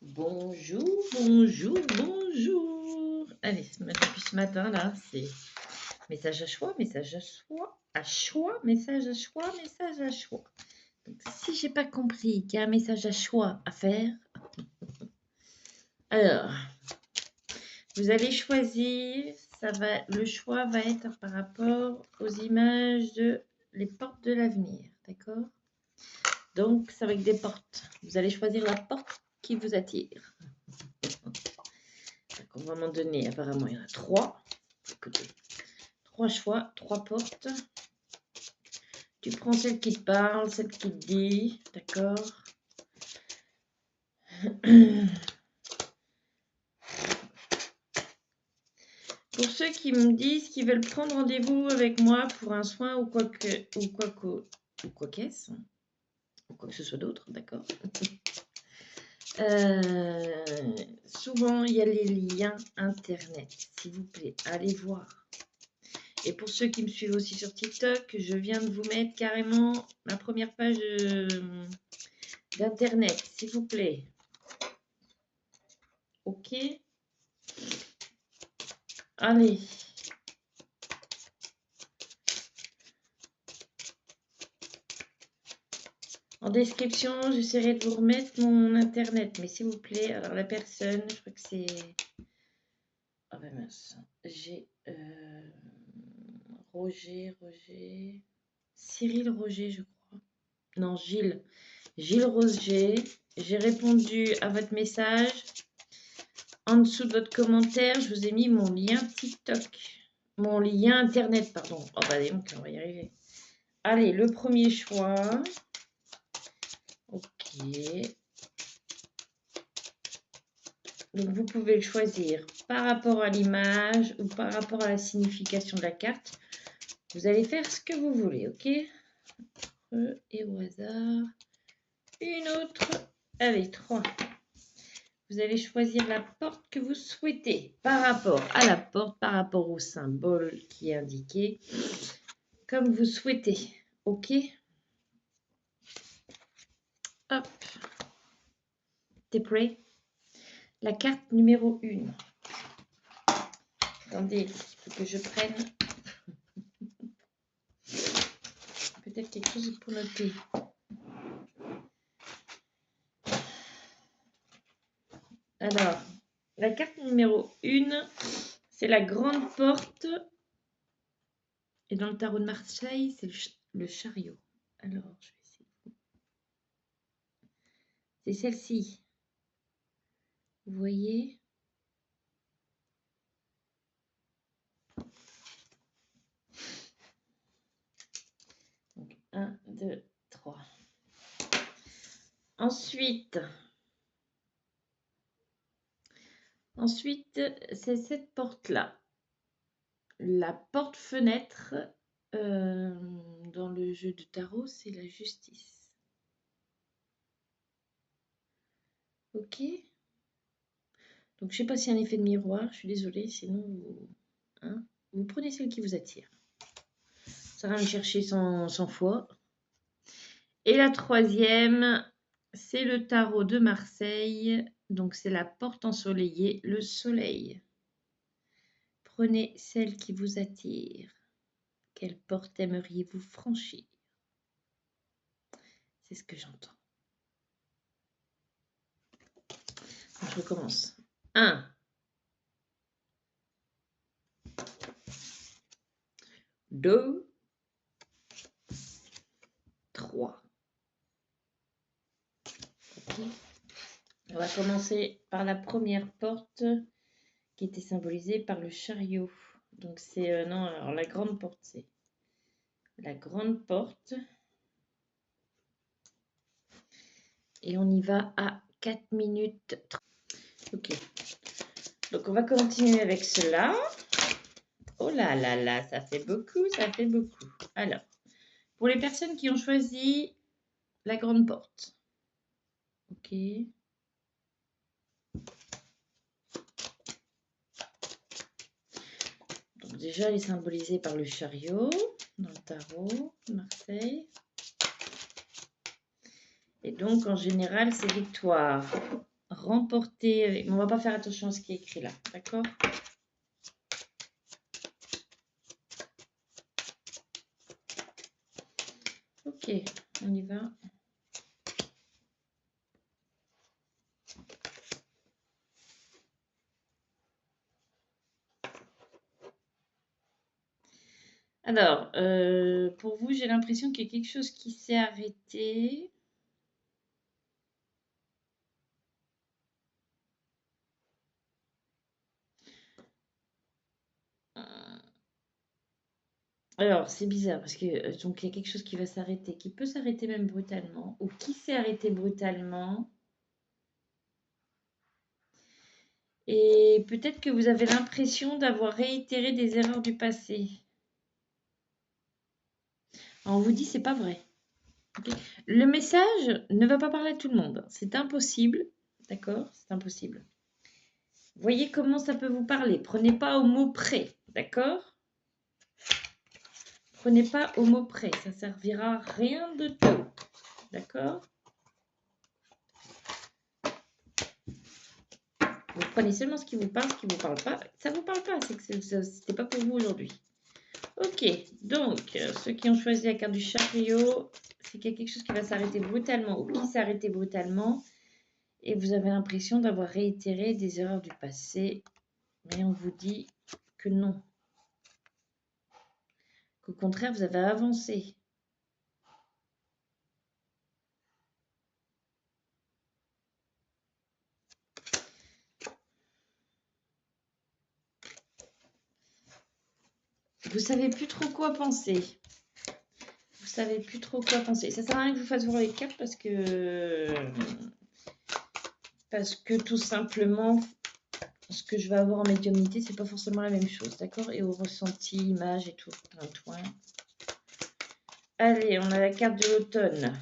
Bonjour, bonjour, bonjour. Allez, depuis ce matin, là, c'est message à choix, message à choix, message à choix, message à choix. Donc, si j'ai pas compris qu'il y a un message à choix à faire, alors, vous allez choisir, le choix va être par rapport aux images de les portes de l'avenir, d'accord? Donc, c'est avec des portes. Vous allez choisir la porte qui vous attire. Donc, on va m'en donner, apparemment, il y en a 3. Écoutez, 3 choix, 3 portes. Tu prends celle qui te parle, celle qui te dit, d'accord? Pour ceux qui me disent qu'ils veulent prendre rendez-vous avec moi pour un soin ou quoi qu'est-ce, ou quoi que ce soit d'autre, d'accord? Souvent, il y a les liens internet, s'il vous plaît, allez voir. Et pour ceux qui me suivent aussi sur TikTok, je viens de vous mettre carrément la première page d'internet, s'il vous plaît. Ok? Allez. En description, j'essaierai de vous remettre mon internet, mais s'il vous plaît, alors la personne, je crois que c'est... Ah ben mince, j'ai Roger, Cyril Roger, je crois. Non, Gilles Roger. J'ai répondu à votre message. En dessous de votre commentaire, je vous ai mis mon lien TikTok. Mon lien internet, pardon. Oh bah donc, on va y arriver. Allez, le premier choix. Ok. Donc, vous pouvez le choisir par rapport à l'image ou par rapport à la signification de la carte. Vous allez faire ce que vous voulez, ok? Et au hasard, une autre. Allez, 3. Vous allez choisir la porte que vous souhaitez par rapport à la porte, par rapport au symbole qui est indiqué, comme vous souhaitez, ok? Hop. T'es prêt? La carte numéro 1. Attendez, il faut que je prenne peut-être quelque chose pour noter. Alors, la carte numéro 1, c'est la grande porte. Et dans le tarot de Marseille, c'est le chariot. Alors, je vais essayer. C'est celle-ci. Vous voyez? Donc, 1, 2, 3. Ensuite, c'est cette porte-là. La porte-fenêtre, dans le jeu de tarot, c'est la justice. Ok? Donc, je ne sais pas si y a un effet de miroir, je suis désolée, sinon vous prenez celle qui vous attire. Ça va me chercher sans foi. Et la troisième, c'est le tarot de Marseille. Donc, c'est la porte ensoleillée, le soleil. Prenez celle qui vous attire. Quelle porte aimeriez-vous franchir? C'est ce que j'entends. Je recommence. 1, 2, 3. Okay. On va commencer par la première porte qui était symbolisée par le chariot. Donc c'est non, alors la grande porte, c'est la grande porte. Et on y va à 4 minutes 30. Ok. Donc on va continuer avec cela. Oh là là là, ça fait beaucoup, ça fait beaucoup. Alors, pour les personnes qui ont choisi la grande porte. Ok. Donc déjà, elle est symbolisée par le chariot dans le tarot de Marseille. Et donc, en général, c'est victoire, remporter. Mais on va pas faire attention à ce qui est écrit là, d'accord? Ok, on y va. Alors, pour vous, j'ai l'impression qu'il y a quelque chose qui s'est arrêté. Alors, c'est bizarre parce que donc il y a quelque chose qui va s'arrêter, qui peut s'arrêter même brutalement, ou qui s'est arrêté brutalement. Et peut-être que vous avez l'impression d'avoir réitéré des erreurs du passé. Alors, on vous dit c'est pas vrai. Okay. Le message ne va pas parler à tout le monde. C'est impossible. D'accord? C'est impossible. Voyez comment ça peut vous parler. Prenez pas au mot près. D'accord? Prenez pas au mot près. Ça servira à rien de tout. D'accord? Vous prenez seulement ce qui vous parle, ce qui ne vous parle pas. Ça ne vous parle pas, c'est que ce n'était pas pour vous aujourd'hui. Ok, donc ceux qui ont choisi la carte du chariot, c'est qu'il y a quelque chose qui va s'arrêter brutalement ou qui s'est arrêté brutalement et vous avez l'impression d'avoir réitéré des erreurs du passé, mais on vous dit que non, qu'au contraire vous avez avancé. Vous savez plus trop quoi penser. Vous savez plus trop quoi penser. Ça sert à rien que je vous fasse voir les cartes parce que tout simplement, ce que je vais avoir en médiumnité, c'est pas forcément la même chose, d'accord? Et au ressenti, image et tout, un point. Allez, on a la carte de l'automne.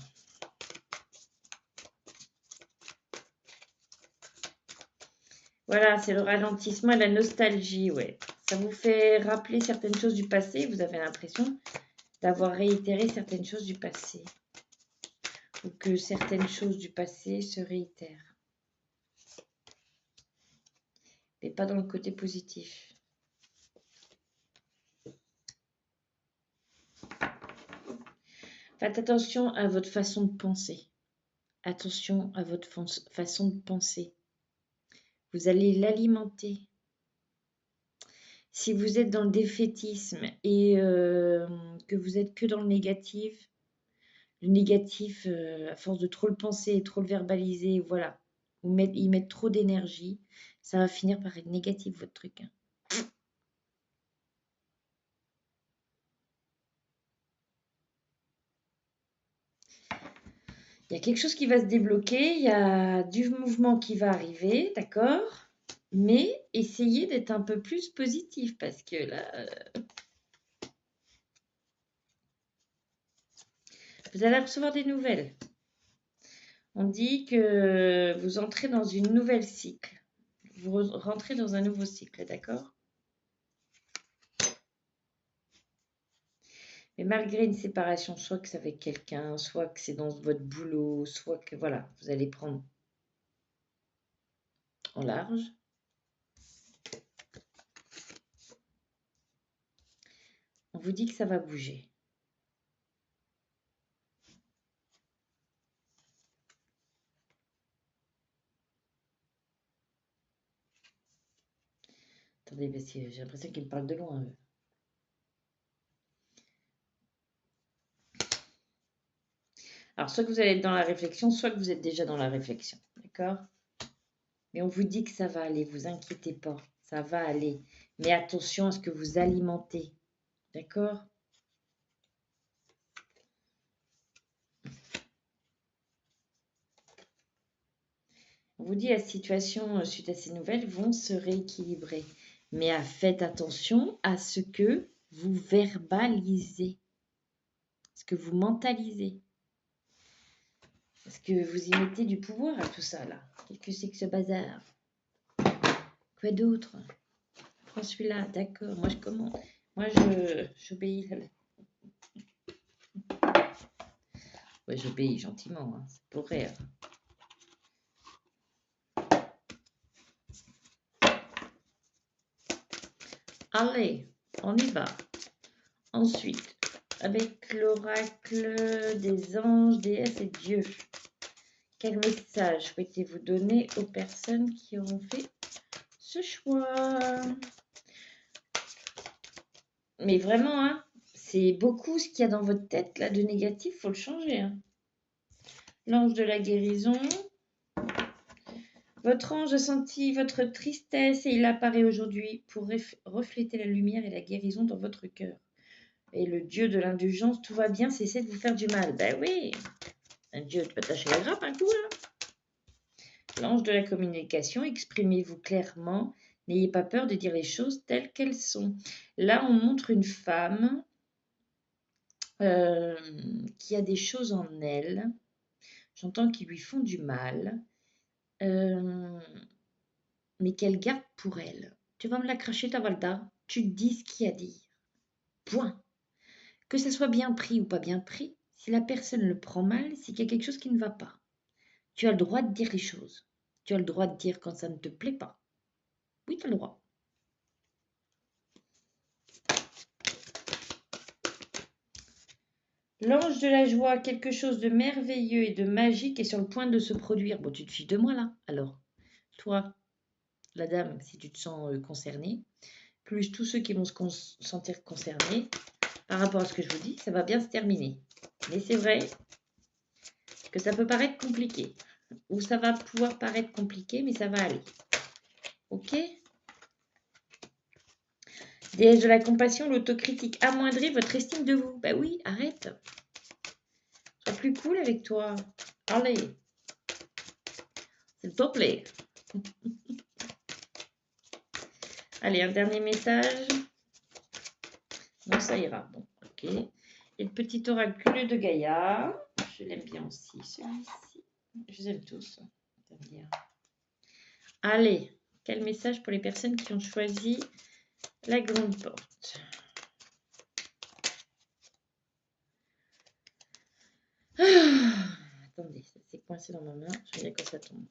Voilà, c'est le ralentissement et la nostalgie, ouais. Ça vous fait rappeler certaines choses du passé. Vous avez l'impression d'avoir réitéré certaines choses du passé. Ou que certaines choses du passé se réitèrent. Mais pas dans le côté positif. Faites attention à votre façon de penser. Attention à votre façon de penser. Vous allez l'alimenter. Si vous êtes dans le défaitisme et que vous êtes que dans le négatif, à force de trop le penser et trop le verbaliser, voilà, y mettre trop d'énergie, ça va finir par être négatif votre truc. Hein. Il y a quelque chose qui va se débloquer, il y a du mouvement qui va arriver, d'accord? Mais essayez d'être un peu plus positif parce que là, vous allez recevoir des nouvelles. On dit que vous entrez dans une nouvelle cycle. Vous rentrez dans un nouveau cycle, d'accord? Mais malgré une séparation, soit que c'est avec quelqu'un, soit que c'est dans votre boulot, soit que voilà, vous allez prendre en large. On vous dit que ça va bouger. Attendez, parce que j'ai l'impression qu'il me parle de loin. Alors, soit que vous allez être dans la réflexion, soit que vous êtes déjà dans la réflexion. D'accord? Mais on vous dit que ça va aller, vous inquiétez pas. Ça va aller. Mais attention à ce que vous alimentez. D'accord? On vous dit que la situation suite à ces nouvelles vont se rééquilibrer. Mais faites attention à ce que vous verbalisez. Ce que vous mentalisez. Parce que vous y mettez du pouvoir à tout ça, là. Qu'est-ce que c'est que ce bazar? Quoi d'autre? Prends celui-là, d'accord. Moi, je commande. Moi, j'obéis. Ouais, j'obéis gentiment. Hein. C'est pour rire. Allez, on y va. Ensuite, avec l'oracle des anges, déesses et dieux, quel message souhaitez-vous donner aux personnes qui auront fait ce choix? Mais vraiment, hein, c'est beaucoup ce qu'il y a dans votre tête là de négatif, faut le changer. Hein. L'ange de la guérison. Votre ange a senti votre tristesse et il apparaît aujourd'hui pour refléter la lumière et la guérison dans votre cœur. Et le dieu de l'indulgence, tout va bien, cessez de vous faire du mal. Ben oui, un dieu, tu peux tâcher la grappe un coup là. L'ange de la communication, exprimez-vous clairement, n'ayez pas peur de dire les choses telles qu'elles sont. Là, on montre une femme qui a des choses en elle, j'entends qu'ils lui font du mal, mais qu'elle garde pour elle. Tu vas me la cracher ta Valda, tu dis ce qu'il y a à dire. Point. Que ça soit bien pris ou pas bien pris, si la personne le prend mal, c'est qu'il y a quelque chose qui ne va pas. Tu as le droit de dire les choses. Tu as le droit de dire quand ça ne te plaît pas. Oui, tu as le droit. L'ange de la joie, quelque chose de merveilleux et de magique est sur le point de se produire. Bon, tu te fiches de moi là, alors. Toi, la dame, si tu te sens concernée, plus tous ceux qui vont se sentir concernés, par rapport à ce que je vous dis, ça va bien se terminer. Mais c'est vrai que ça peut paraître compliqué. Ou ça va pouvoir paraître compliqué, mais ça va aller. Ok? Déesse de la compassion, l'autocritique amoindrit votre estime de vous. Bah oui, arrête. Sois plus cool avec toi. Allez. S'il te plaît. Allez, un dernier message. Non, ça ira. Bon, ok. Et le petit oracle de Gaïa. Je l'aime bien aussi, celui-ci. Je les aime tous. Allez, quel message pour les personnes qui ont choisi la grande porte? Attendez, ça s'est coincé dans ma main. Je vais dire quand ça tombe.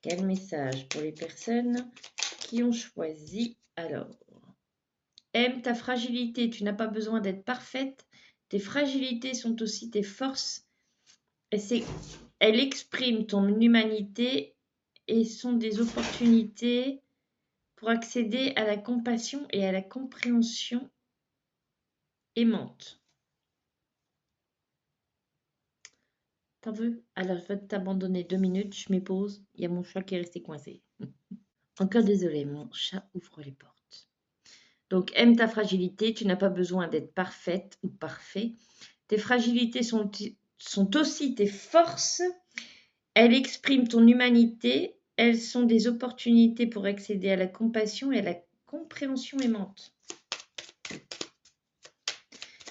Quel message pour les personnes qui ont choisi? Alors, aime ta fragilité. Tu n'as pas besoin d'être parfaite. Tes fragilités sont aussi tes forces. Elles expriment ton humanité et sont des opportunités pour accéder à la compassion et à la compréhension aimante. T'en veux? Alors, je vais t'abandonner 2 minutes, je m'épose. Il y a mon chat qui est resté coincé. Encore désolé, mon chat ouvre les portes. Donc, aime ta fragilité. Tu n'as pas besoin d'être parfaite ou parfait. Tes fragilités sont aussi tes forces. Elles expriment ton humanité. Elles sont des opportunités pour accéder à la compassion et à la compréhension aimante.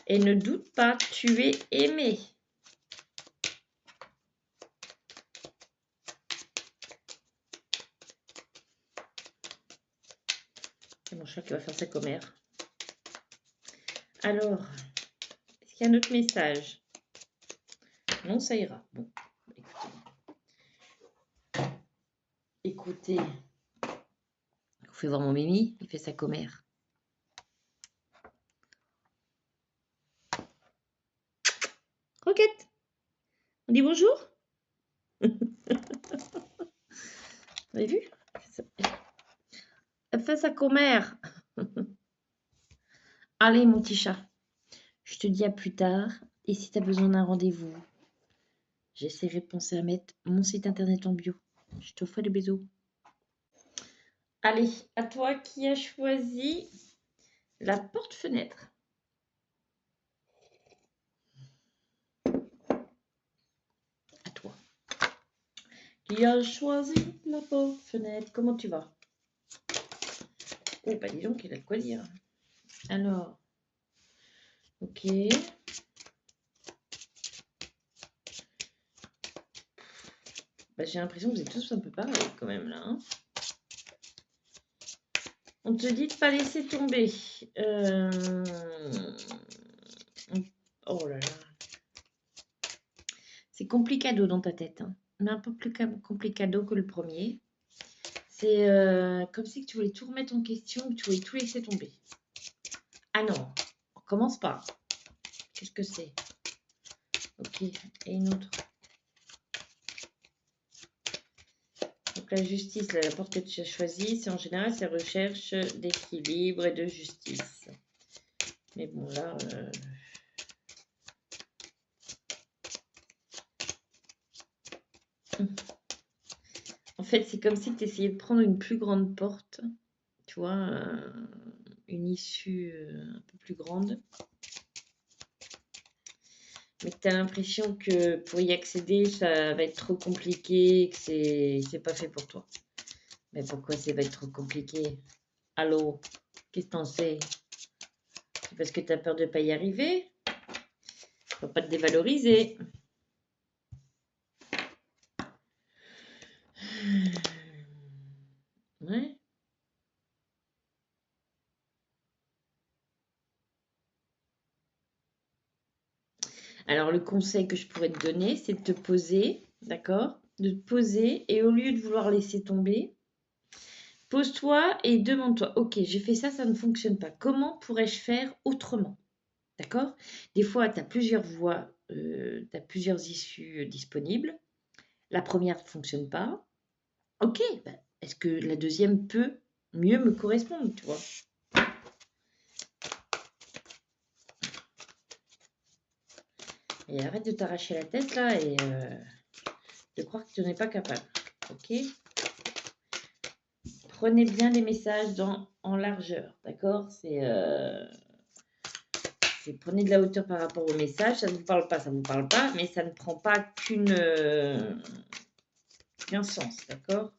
Et ne doute pas, tu es aimé. C'est mon chat qui va faire sa commère. Alors, est-ce qu'il y a un autre message? Non, ça ira. Bon, écoutez. Je vous fais voir mon Mimi, il fait sa commère. Roquette, on dit bonjour? Vous avez vu? Elle fait sa commère. Allez, mon petit chat. Je te dis à plus tard. Et si tu as besoin d'un rendez-vous, j'essaierai de penser à mettre mon site internet en bio. Je te fais des bisous. Allez, à toi qui as choisi la porte-fenêtre. À toi. Qui a choisi la porte-fenêtre. Comment tu vas? Oh, bah dis donc, il a de quoi dire. Alors, ok. Bah, j'ai l'impression que vous êtes tous un peu pareil quand même là. Hein. On te dit de pas laisser tomber. Oh là là. C'est complicado dans ta tête. Hein. Mais un peu plus complicado que le premier. C'est comme si tu voulais tout remettre en question, que tu voulais tout laisser tomber. Ah non, on commence pas. Qu'est-ce que c'est? Ok, et une autre. Donc la justice, la porte que tu as choisie, c'est en général, c'est recherche d'équilibre et de justice. Mais bon, là... En fait, c'est comme si tu essayais de prendre une plus grande porte, tu vois, une issue un peu plus grande. Mais tu as l'impression que pour y accéder, ça va être trop compliqué, que c'est pas fait pour toi. Mais pourquoi ça va être trop compliqué? Allô? Qu'est-ce que t'en sais? C'est parce que tu as peur de ne pas y arriver? Faut pas te dévaloriser. Ouais. Alors, le conseil que je pourrais te donner, c'est de te poser, d'accord? De te poser et au lieu de vouloir laisser tomber, pose-toi et demande-toi, ok, j'ai fait ça, ça ne fonctionne pas. Comment pourrais-je faire autrement? D'accord? Des fois, tu as plusieurs voies, tu as plusieurs issues disponibles. La première ne fonctionne pas. Ok, bah, est-ce que la deuxième peut mieux me correspondre, tu vois? Et arrête de t'arracher la tête là et de croire que tu n'es pas capable. Ok? Prenez bien les messages en largeur, d'accord? Prenez de la hauteur par rapport au message. Ça ne vous parle pas, ça ne vous parle pas, mais ça ne prend pas qu'un sens, d'accord?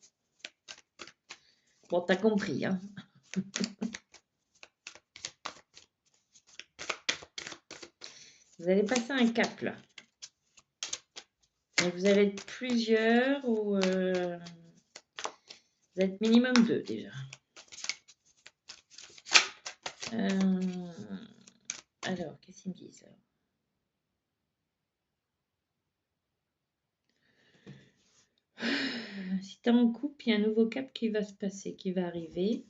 Bon, t'as compris, hein? Vous allez passer un cap là. Et vous allez être plusieurs ou vous allez être minimum 2 déjà. Alors, qu'est-ce qu'ils me disent? Si tu es en couple, il y a un nouveau cap qui va se passer, qui va arriver.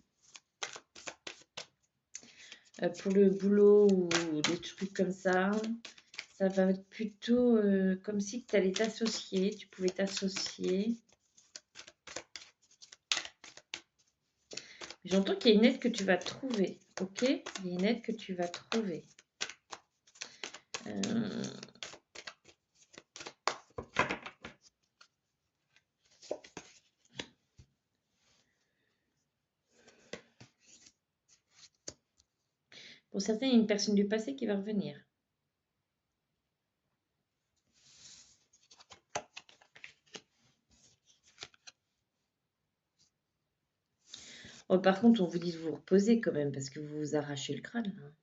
Pour le boulot ou des trucs comme ça va être plutôt comme si tu allais t'associer, tu pouvais t'associer. J'entends qu'il y a une aide que tu vas trouver, ok? Il y a une aide que tu vas trouver. Pour certains, il y a une personne du passé qui va revenir. Oh, par contre, on vous dit de vous reposer quand même parce que vous vous arrachez le crâne. Hein.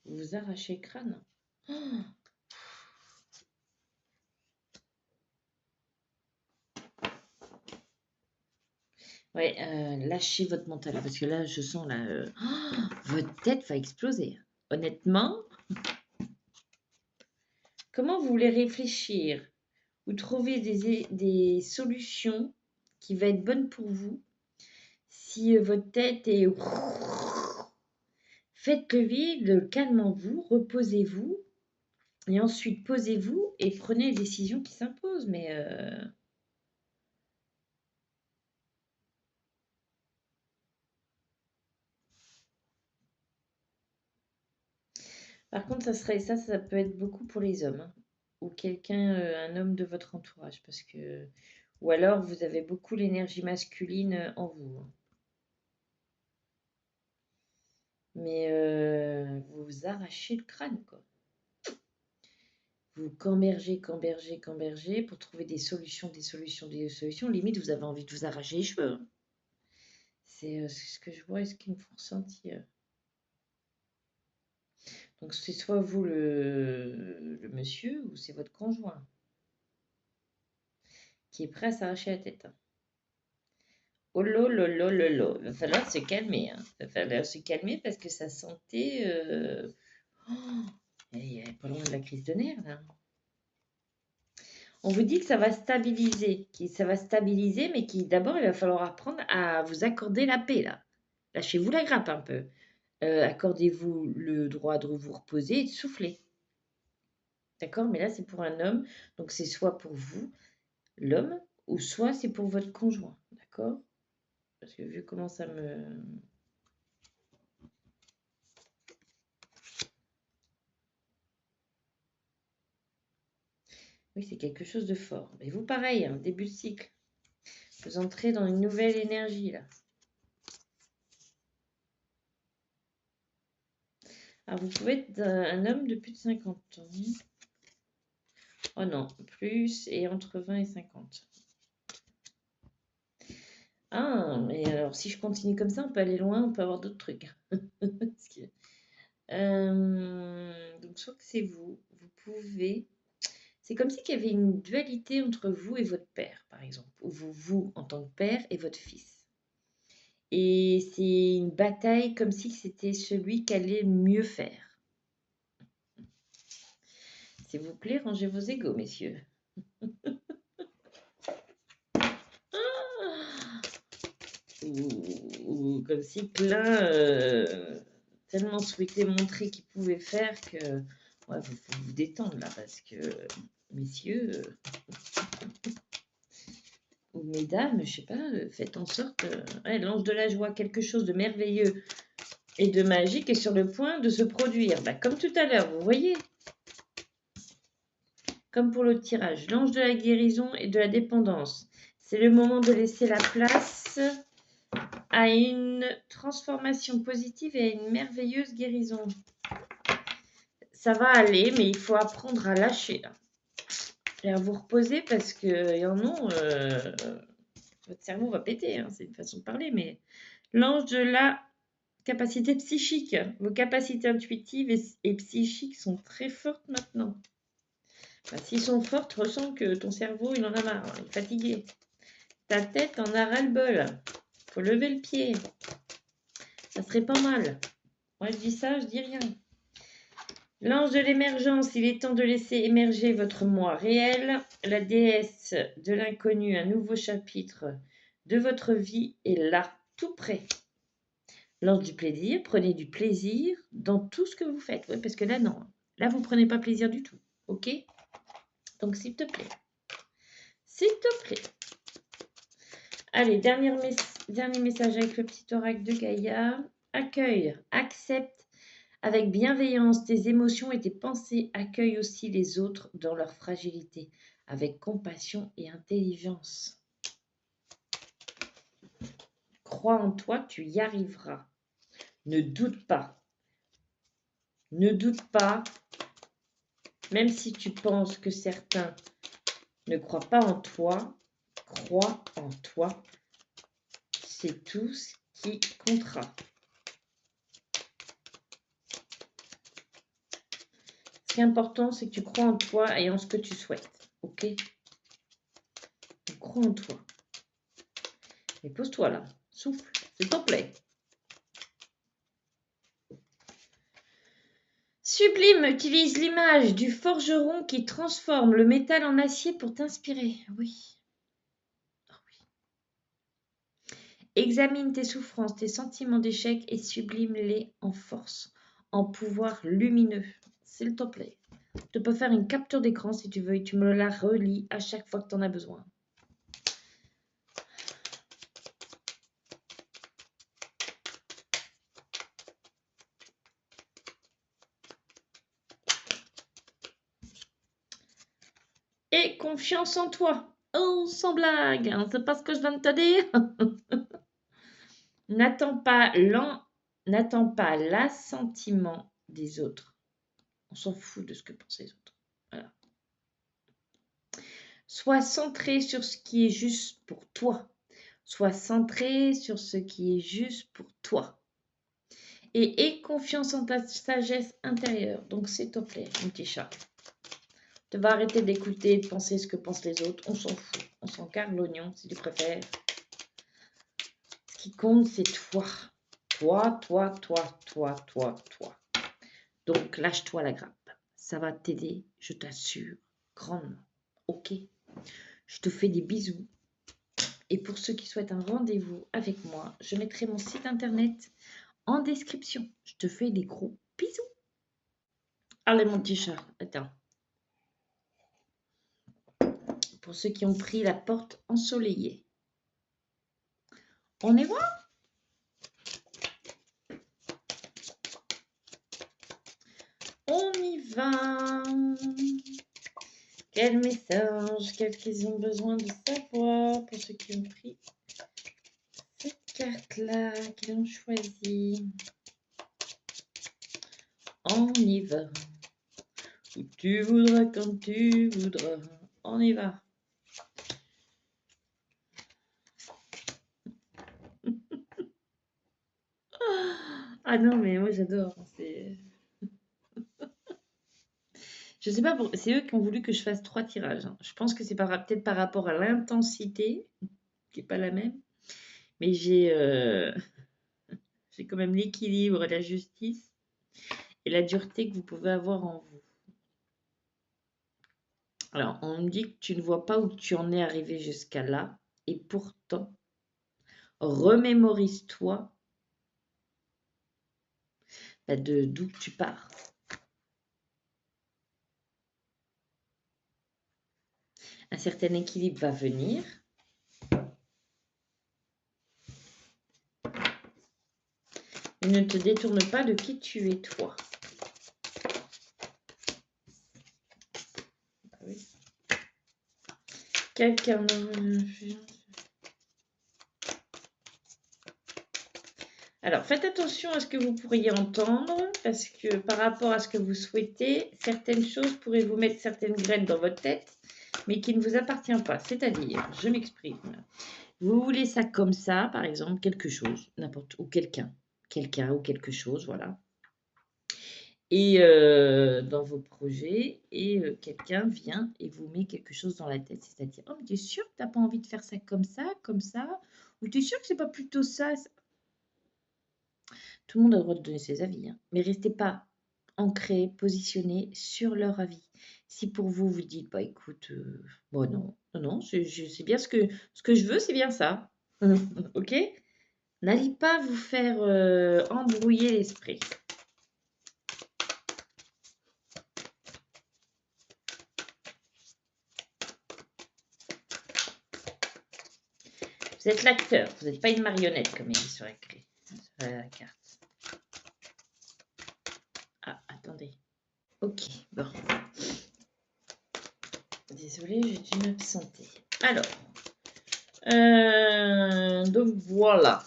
Vous vous arrachez le crâne. Oh. Ouais, lâchez votre mental parce que là, je sens là, votre tête va exploser. Honnêtement, comment vous voulez réfléchir ou trouver des solutions qui vont être bonnes pour vous si votre tête est... Faites le vide, calmez-vous, reposez-vous et ensuite posez-vous et prenez les décisions qui s'imposent. Mais par contre, ça peut être beaucoup pour les hommes hein, ou quelqu'un, un homme de votre entourage parce que ou alors vous avez beaucoup l'énergie masculine en vous. Hein. Mais vous vous arrachez le crâne quoi. Vous cambergez pour trouver des solutions. Limite, vous avez envie de vous arracher les cheveux. Hein. C'est ce que je vois et ce qu'ils me font ressentir. Donc, c'est soit vous le monsieur ou c'est votre conjoint qui est prêt à s'arracher la tête. Hein. Oh là là là là là, il va falloir se calmer. Hein. Il va falloir se calmer parce que sa santé, elle est pas loin de la crise de nerfs là. On vous dit que ça va stabiliser, mais d'abord, il va falloir apprendre à vous accorder la paix, là. Lâchez-vous la grappe un peu. Accordez-vous le droit de vous reposer et de souffler. D'accord? Mais là, c'est pour un homme, donc c'est soit pour vous, l'homme, ou soit c'est pour votre conjoint. D'accord? Parce que vu comment ça me... Oui, c'est quelque chose de fort. Mais vous, pareil, hein, début de cycle. Vous entrez dans une nouvelle énergie, là. Alors, vous pouvez être un homme de plus de 50 ans. Oh non, plus et entre 20 et 50. Ah, mais alors si je continue comme ça, on peut aller loin, on peut avoir d'autres trucs. Donc, soit que c'est vous, vous pouvez... C'est comme si il y avait une dualité entre vous et votre père, par exemple, ou vous en tant que père et votre fils. Et c'est une bataille comme si c'était celui qui allait mieux faire. S'il vous plaît, rangez vos égos, messieurs. Ou comme si l'un tellement souhaitait montrer qu'il pouvait faire que ouais, faut vous détendre là parce que messieurs ou mesdames, je sais pas, faites en sorte ouais, l'ange de la joie, quelque chose de merveilleux et de magique est sur le point de se produire. Bah, comme tout à l'heure, vous voyez, comme pour le tirage, l'ange de la guérison et de la dépendance. C'est le moment de laisser la place à une transformation positive et à une merveilleuse guérison. Ça va aller, mais il faut apprendre à lâcher là. Et à vous reposer parce que y en a, votre cerveau va péter, hein, c'est une façon de parler, mais l'ange de la capacité psychique, vos capacités intuitives et psychiques sont très fortes maintenant. Bah, s'ils sont fortes, ressens que ton cerveau, il en a marre, il est fatigué. Ta tête en a ras-le-bol. Faut lever le pied. Ça serait pas mal. Moi, je dis ça, je dis rien. L'ange de l'émergence, il est temps de laisser émerger votre moi réel. La déesse de l'inconnu, un nouveau chapitre de votre vie est là, tout près. L'ange du plaisir, prenez du plaisir dans tout ce que vous faites. Oui, parce que là, non. Là, vous ne prenez pas plaisir du tout. OK? Donc, s'il te plaît. S'il te plaît. Allez, dernier message avec le petit oracle de Gaïa. Accueille, accepte avec bienveillance tes émotions et tes pensées. Accueille aussi les autres dans leur fragilité, avec compassion et intelligence. Crois en toi, tu y arriveras. Ne doute pas. Ne doute pas, même si tu penses que certains ne croient pas en toi, crois en toi. C'est tout ce qui comptera. Ce qui est important, c'est que tu crois en toi et en ce que tu souhaites. Ok? Donc, crois en toi. Et pose-toi là. Souffle, s'il te plaît. Sublime, utilise l'image du forgeron qui transforme le métal en acier pour t'inspirer. Oui. Oh oui. Examine tes souffrances, tes sentiments d'échec et sublime-les en force, en pouvoir lumineux. S'il te plaît. Tu peux faire une capture d'écran si tu veux et tu me la relis à chaque fois que tu en as besoin. Et confiance en toi. Oh, sans blague, hein, c'est pas ce que je viens de te dire. N'attends pas l'assentiment des autres. On s'en fout de ce que pensent les autres. Voilà. Sois centré sur ce qui est juste pour toi. Sois centré sur ce qui est juste pour toi. Et aie confiance en ta sagesse intérieure. Donc, s'il te plaît, mon petit chat. Tu vas arrêter d'écouter et de penser ce que pensent les autres. On s'en fout. On s'en carre l'oignon, si tu préfères. Ce qui compte, c'est toi. Toi. Donc, lâche-toi la grappe. Ça va t'aider, je t'assure, grandement. ok? Je te fais des bisous. Et pour ceux qui souhaitent un rendez-vous avec moi, je mettrai mon site internet en description. Je te fais des gros bisous. Allez, mon petit chat, attends. Pour ceux qui ont pris la porte ensoleillée. On y va? On y va. Quel message, qu'est-ce qu'ils ont besoin de savoir pour ceux qui ont pris cette carte-là, qui l'ont choisie. On y va. Où tu voudras, quand tu voudras. On y va. Ah non, mais moi j'adore. Je sais pas, c'est eux qui ont voulu que je fasse 3 tirages. Je pense que c'est peut-être par rapport à l'intensité, qui n'est pas la même. Mais j'ai quand même l'équilibre, la justice et la dureté que vous pouvez avoir en vous. Alors, on me dit que tu ne vois pas où tu en es arrivé jusqu'à là. Et pourtant, remémorise-toi d'où tu pars. Un certain équilibre va venir. Ne te détourne pas de qui tu es, toi. Ah oui. Quelqu'un... Alors, faites attention à ce que vous pourriez entendre, parce que par rapport à ce que vous souhaitez, certaines choses pourraient vous mettre certaines graines dans votre tête, mais qui ne vous appartient pas. C'est-à-dire, je m'exprime. Vous voulez ça comme ça, par exemple, quelque chose, n'importe, ou quelqu'un ou quelque chose, voilà. Et dans vos projets, et quelqu'un vient et vous met quelque chose dans la tête, c'est-à-dire, oh, mais tu es sûr que tu n'as pas envie de faire ça, comme ça, ou tu es sûr que c'est pas plutôt ça, ça. Tout le monde a le droit de donner ses avis, hein, mais restez pas ancré, positionné sur leur avis. Si pour vous, vous dites, bah écoute, bon non, c'est bien ce que je veux, c'est bien ça. Ok? N'allez pas vous faire embrouiller l'esprit. Vous êtes l'acteur, vous n'êtes pas une marionnette comme il dit sur la clé, sur la carte. Ah, attendez. Ok, bon. Désolée, j'ai dû m'absenter. Alors, donc voilà.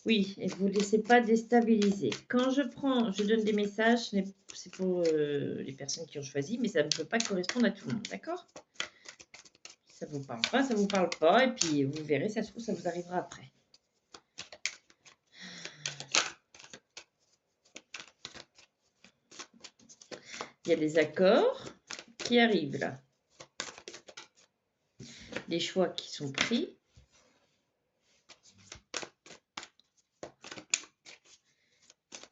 Oui, et vous ne laissez pas déstabiliser. Quand je donne des messages, c'est pour les personnes qui ont choisi, mais ça ne peut pas correspondre à tout le monde, d'accord? Ça ne vous parle pas, ça ne vous parle pas, et puis vous verrez, ça se trouve, ça vous arrivera après. Il y a des accords qui arrivent là. Des choix qui sont pris.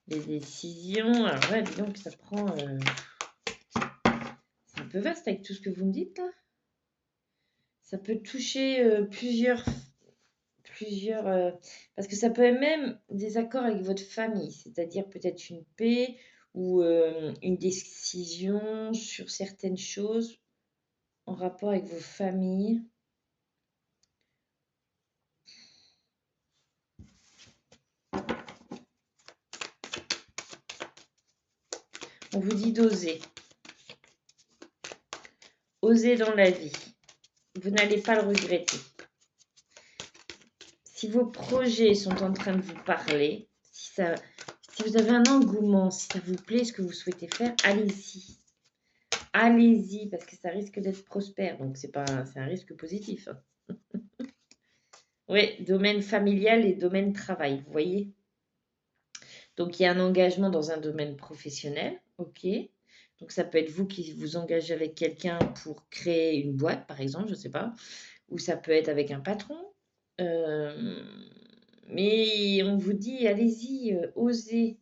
Les décisions. Alors là, disons que ça prend... c'est un peu vaste avec tout ce que vous me dites là. Ça peut toucher plusieurs... parce que ça peut être même des accords avec votre famille, c'est-à-dire peut-être une paix ou une décision sur certaines choses en rapport avec vos familles. On vous dit d'oser. Oser dans la vie. Vous n'allez pas le regretter. Si vos projets sont en train de vous parler, si vous avez un engouement, si ça vous plaît, ce que vous souhaitez faire, allez-y. Allez-y, parce que ça risque d'être prospère. Donc, c'est un risque positif. Oui, domaine familial et domaine travail, vous voyez. Donc, il y a un engagement dans un domaine professionnel, ok. Donc, ça peut être vous qui vous engagez avec quelqu'un pour créer une boîte, par exemple, je ne sais pas. Ou ça peut être avec un patron. Mais on vous dit, allez-y, osez.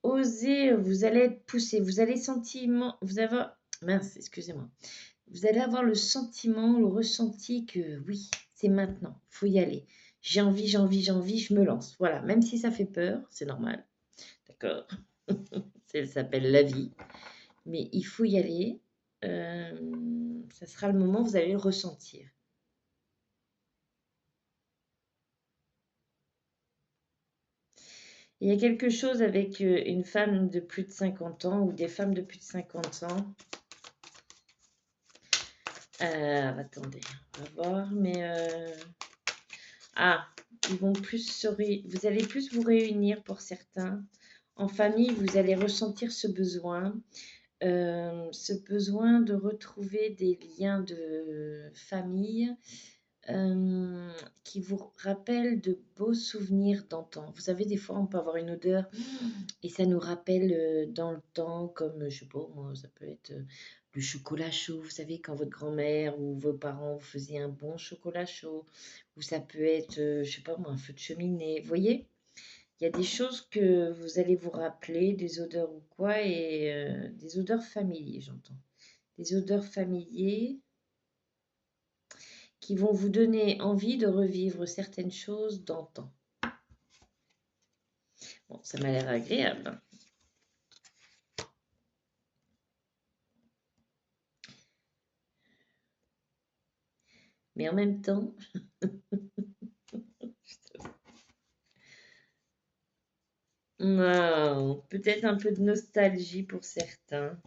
oser, vous allez être poussé, vous allez mince, excusez-moi. Vous allez avoir le sentiment, le ressenti que oui, c'est maintenant, il faut y aller. J'ai envie, je me lance. Voilà, même si ça fait peur, c'est normal. D'accord. Ça s'appelle la vie. Mais il faut y aller. Ça sera le moment où vous allez le ressentir. Il y a quelque chose avec une femme de plus de 50 ans ou des femmes de plus de 50 ans. Attendez, on va voir. Mais ils vont plus vous allez plus vous réunir pour certains. En famille, vous allez ressentir ce besoin de retrouver des liens de famille qui vous rappellent de beaux souvenirs d'antan. Vous savez, des fois, on peut avoir une odeur et ça nous rappelle dans le temps, comme, je sais pas, moi, ça peut être le chocolat chaud. Vous savez, quand votre grand-mère ou vos parents vous faisaient un bon chocolat chaud, ou ça peut être, je sais pas moi, un feu de cheminée. Vous voyez, il y a des choses que vous allez vous rappeler, des odeurs ou quoi, et des odeurs familiers, j'entends. Des odeurs familiers qui vont vous donner envie de revivre certaines choses d'antan. Bon, ça m'a l'air agréable, hein. Mais en même temps, non, peut-être un peu de nostalgie pour certains.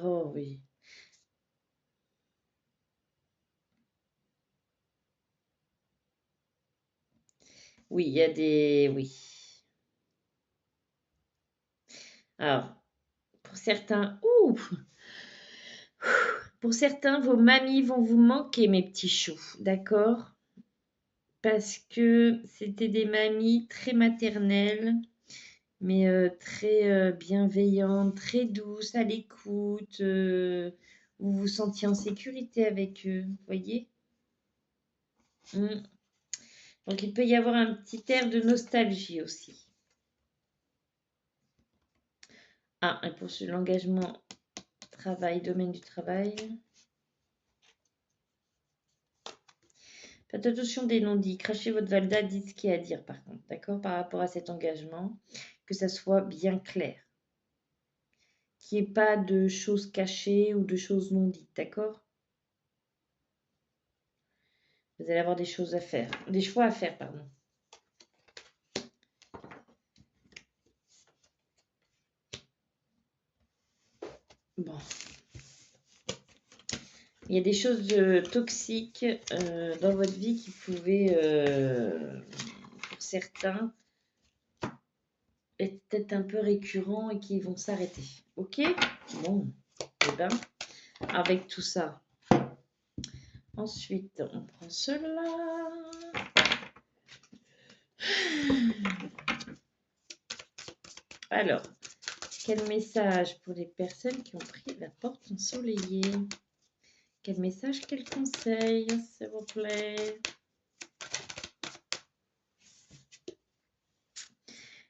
Oh oui. Oui, il y a des... Oui. Alors, pour certains... Ouh, pour certains, vos mamies vont vous manquer, mes petits choux, d'accord? Parce que c'était des mamies très maternelles, mais très bienveillantes, très douces, à l'écoute, vous vous sentiez en sécurité avec eux, vous voyez? Donc, il peut y avoir un petit air de nostalgie aussi. Et pour l'engagement, travail, domaine du travail. Faites attention des non-dits. Crachez votre valda, dites ce qu'il y a à dire par contre, d'accord? Par rapport à cet engagement, que ça soit bien clair. Qu'il n'y ait pas de choses cachées ou de choses non dites, d'accord? Vous allez avoir des choses à faire, des choix à faire, pardon. Bon. Il y a des choses toxiques dans votre vie qui pouvaient, pour certains, être peut-être un peu récurrents et qui vont s'arrêter. Ok? Bon, eh ben, avec tout ça. Ensuite, on prend cela. Alors, quel message pour les personnes qui ont pris la porte ensoleillée? Quel message, quel conseil, s'il vous plaît?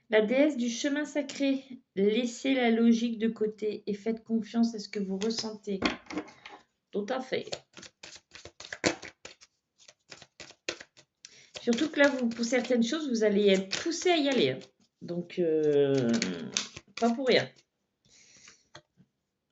La déesse du chemin sacré, laissez la logique de côté et faites confiance à ce que vous ressentez. Tout à fait. Surtout que là, pour certaines choses, vous allez être poussé à y aller. Donc, pas pour rien.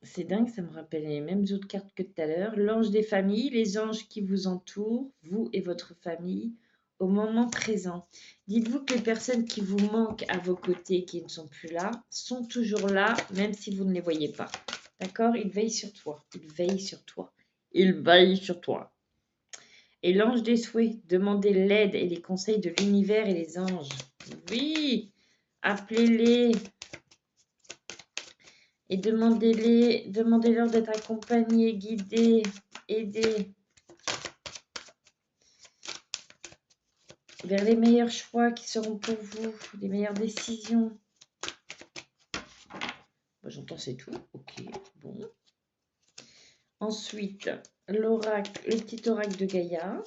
C'est dingue, ça me rappelle les mêmes autres cartes que tout à l'heure. L'ange des familles, les anges qui vous entourent, vous et votre famille, au moment présent. Dites-vous que les personnes qui vous manquent à vos côtés, qui ne sont plus là, sont toujours là, même si vous ne les voyez pas. D'accord? Ils veillent sur toi. Ils veillent sur toi. Ils veillent sur toi. Et l'ange des souhaits, demandez l'aide et les conseils de l'univers et les anges. Oui, appelez-les et demandez-leur d'être accompagnés, guidés, aidés vers les meilleurs choix qui seront pour vous, les meilleures décisions. J'entends c'est tout. Ok, bon. Ensuite, l'oracle, le petit oracle de Gaïa.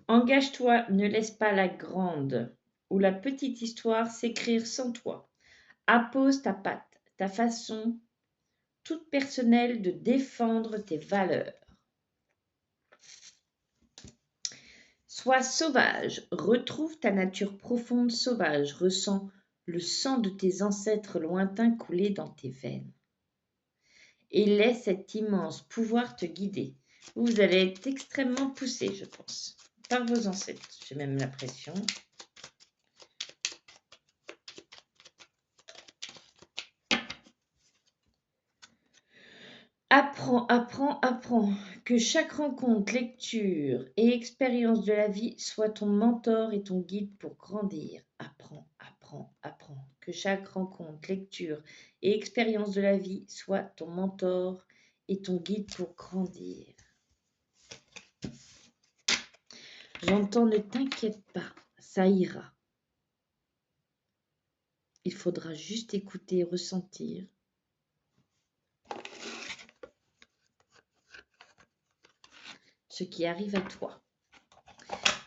Engage-toi, ne laisse pas la grande ou la petite histoire s'écrire sans toi. Appose ta patte, ta façon toute personnelle de défendre tes valeurs. Sois sauvage, retrouve ta nature profonde sauvage, ressens le sang de tes ancêtres lointains couler dans tes veines. Et laisse cet immense pouvoir te guider. Vous allez être extrêmement poussé, je pense, par vos ancêtres. J'ai même l'impression. Apprends, apprends, apprends. Que chaque rencontre, lecture et expérience de la vie soit ton mentor et ton guide pour grandir. Apprends, apprends, apprends. Que chaque rencontre, lecture et expérience de la vie soit ton mentor et ton guide pour grandir. J'entends, ne t'inquiète pas, ça ira. Il faudra juste écouter et ressentir. Ce qui arrive à toi.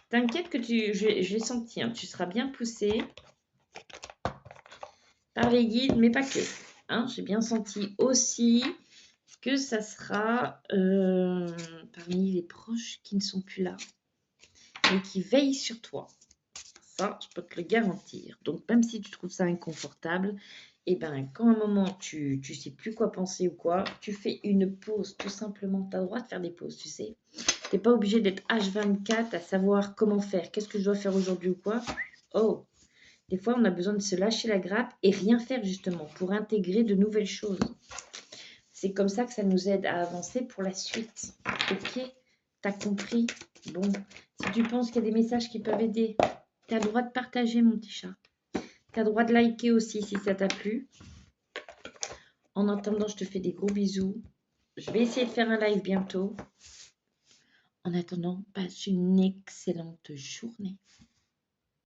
T'inquiète que je l'ai senti, hein, tu seras bien poussé par les guides, mais pas que. Hein, j'ai bien senti aussi que ça sera parmi les proches qui ne sont plus là, mais qui veillent sur toi. Ça, je peux te le garantir. Donc, même si tu trouves ça inconfortable, et ben, quand à un moment, tu ne sais plus quoi penser ou quoi, tu fais une pause, tout simplement. Tu as le droit de faire des pauses, tu sais. Tu n'es pas obligé d'être H24 à savoir comment faire, qu'est-ce que je dois faire aujourd'hui ou quoi. Oh, des fois, on a besoin de se lâcher la grappe et rien faire, justement, pour intégrer de nouvelles choses. C'est comme ça que ça nous aide à avancer pour la suite. Ok? T'as compris? Bon, si tu penses qu'il y a des messages qui peuvent aider, tu as le droit de partager, mon petit chat. Tu as le droit de liker aussi si ça t'a plu. En attendant, je te fais des gros bisous. Je vais essayer de faire un live bientôt. En attendant, passe une excellente journée.